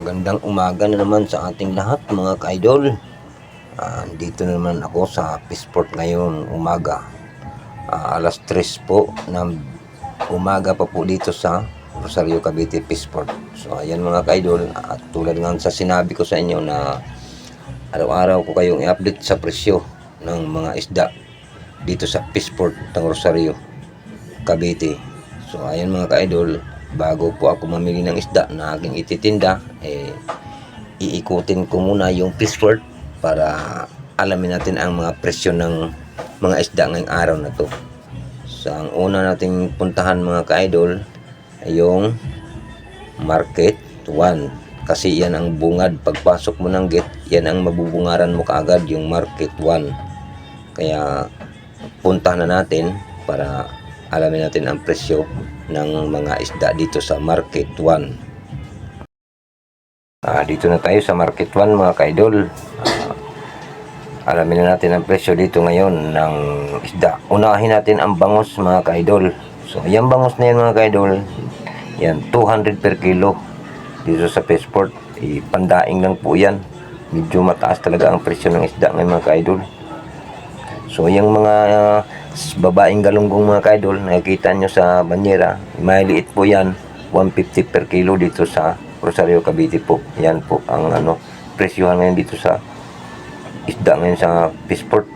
Magandang umaga na naman sa ating lahat mga ka-idol. Dito na naman ako sa Peaceport ngayon umaga. Alas 3 po ng umaga pa po dito sa Rosario, Cavite Peaceport. So ayan mga ka-idol, at tulad nga sa sinabi ko sa inyo na araw-araw ko kayong i-update sa presyo ng mga isda dito sa Peaceport ng Rosario, Cavite. So ayan mga ka-idol, bago po ako mamili ng isda na aking ititinda, iikutin ko muna yung Peaceport para alamin natin ang mga presyo ng mga isda ngayong araw na to. So ang una nating puntahan mga ka-idol ay yung Market 1, kasi yan ang bungad. Pagpasok mo ng gate, yan ang mabubungaran mo kaagad, yung Market 1. Kaya puntahan na natin para alamin natin ang presyo ng mga isda dito sa Market 1. Dito na tayo sa Market 1 mga ka-idol. Alamin na natin ang presyo dito ngayon ng isda. Unahin natin ang bangus mga ka-idol. So yung bangus na yan mga ka-idol, yan 200 per kilo dito sa Peaceport. Pandaing lang po yan. Medyo mataas talaga ang presyo ng isda ngayon mga ka-idol. So yung mga babaeng galunggong mga ka-idol, nakikita nyo sa banyera, maliit po yan, 150 per kilo dito sa Rosario, Cavite po. Yan po ang presyohan ngayon dito sa isda ngayon sa Peaceport.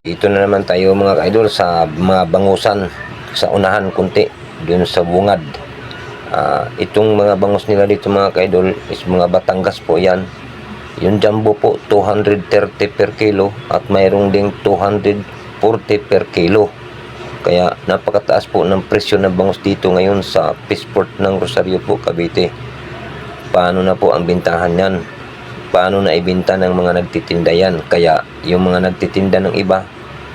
Dito na naman tayo mga ka-idol sa mga bangusan sa unahan kunti dun sa bungad. Itong mga bangus nila dito mga ka-idol is mga Batangas po yan. Yung jumbo po 230 per kilo at mayroong ding 240 per kilo. Kaya napakataas po ng presyo ng bangus dito ngayon sa Peaceport ng Rosario po, Cavite. Paano na po ang bintahan yan? Paano na ibenta ng mga nagtitinda yan? Kaya yung mga nagtitinda ng iba,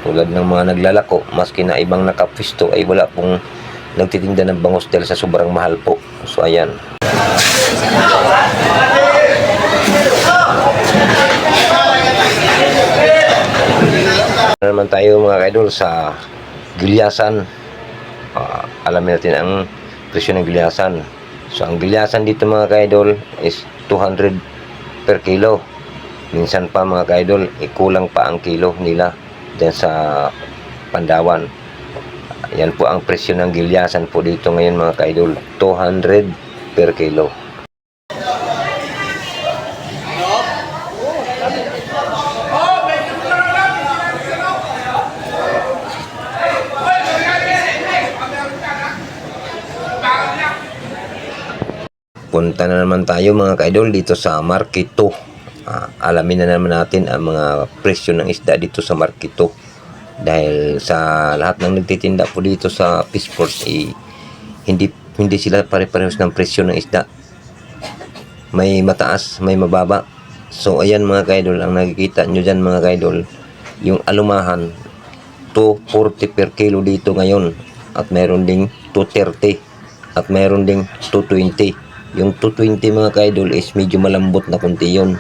tulad ng mga naglalako, maski na ibang nakapisto, ay wala pong nagtitinda ng bangus dahil sa sobrang mahal po. So ayan. Naman tayo mga ka-idol sa gilyasan. Alamin natin ang presyo ng gilyasan. So ang gilyasan dito mga ka-idol is 200 per kilo. Minsan pa mga ka-idol, ikulang pa ang kilo nila dyan sa Pandawan. Yan po ang presyo ng gilyasan po dito ngayon mga ka-idol, 200 per kilo. Punta na naman tayo mga ka-idol dito sa Market 2. Alamin na naman natin ang mga presyo ng isda dito sa Market 2. Dahil sa lahat ng nagtitinda po dito sa Peaceport, hindi sila pare-parehos ng presyo ng isda. May mataas, may mababa. So ayan mga ka-idol, ang nakikita nyo dyan mga ka-idol, yung alumahan 240 per kilo dito ngayon, at meron ding 230 at meron ding 220. Yung 220 mga ka-idol is medyo malambot na kunti yun.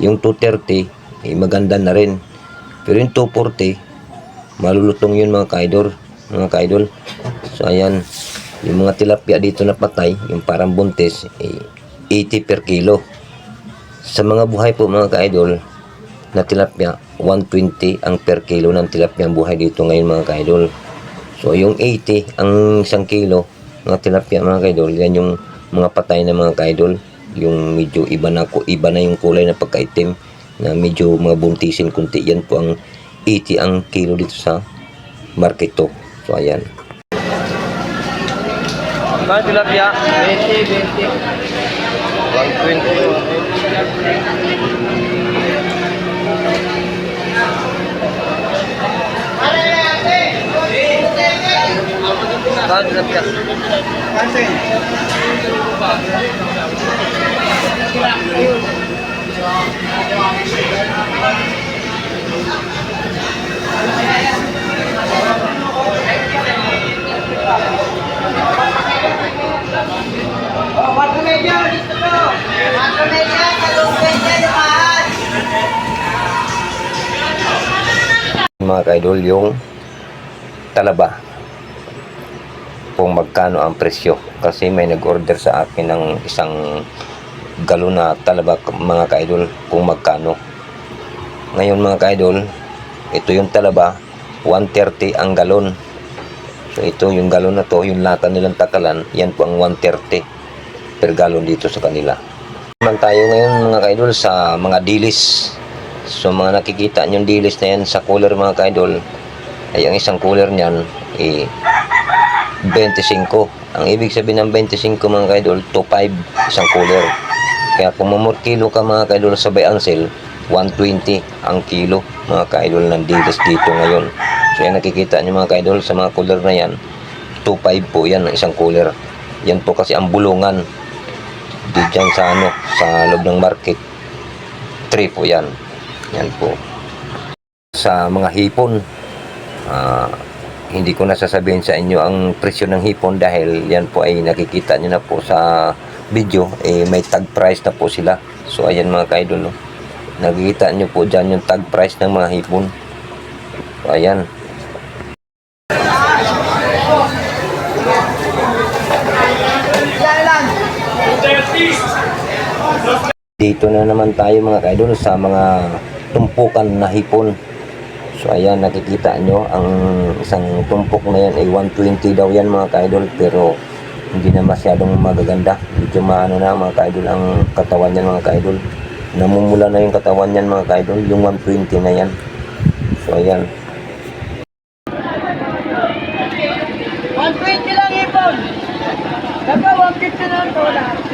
Yung 230 maganda na rin. Pero yung 240 malulutong yun mga ka-idol. So ayan, yung mga tilapia dito na patay, yung parang buntis, 80 per kilo. Sa mga buhay po mga ka-idol na tilapia, 120 ang per kilo ng tilapia ang buhay dito ngayon mga ka-idol. So yung 80 ang isang kilo mga tilapia mga ka-idol, yan yung mga patay na mga ka-idol, yung medyo iba na yung kulay na pagkaitim, na medyo mga buntisin kunti. Yan po ang 80 ang kilo dito sa Market 2. So ayan. Ba tilapia? 20. 120. Mahal tilapia. Mga ka-idol, yung talaba kung magkano ang presyo, kasi may nag-order sa akin ng isang galon na talaba mga ka-idol, kung magkano. Ngayon mga ka-idol, ito yung talaba, 130 ang galon. So ito yung galon na to, yung lata nilang takalan, yan po ang 130 per galon dito sa kanila. Naman tayo ngayon mga ka-idol sa mga dilis. So mga nakikita nyong dilis na yan sa cooler mga ka-idol, ay ang isang cooler nyan 25. Ang ibig sabihin ng 25 mga ka-idol, 2.5 isang cooler. Kaya kung mamor kilo ka mga ka-idol sa Bay Ansel, 120 ang kilo mga ka-idol ng dilis dito ngayon. So yan nakikita nyo mga ka-idol sa mga cooler na yan, 2.5 po yan ang isang cooler. Yan po kasi ang bulungan di dyan sa sa loob ng market, 3 po yan. Yan po. Sa mga hipon, hindi ko na sasabihin sa inyo ang presyo ng hipon dahil yan po ay nakikita nyo na po sa video, may tag price na po sila. So ayan mga ka-idol, no? Nakikita nyo po dyan yung tag price ng mga hipon. So ayan. Dito na naman tayo mga ka-idol sa mga tumpukan na hipon. So ayan, nakikita nyo ang isang tumpok na yan ay 120 daw yan mga ka-idol, pero hindi na masyadong magaganda. Medyo maano na mga ka-idol ang katawan yan mga ka-idol. Namumula na yung katawan yan mga ka-idol, yung 120 na yan. So ayan. 120 lang ipon. Dapat 150 lang to lahat.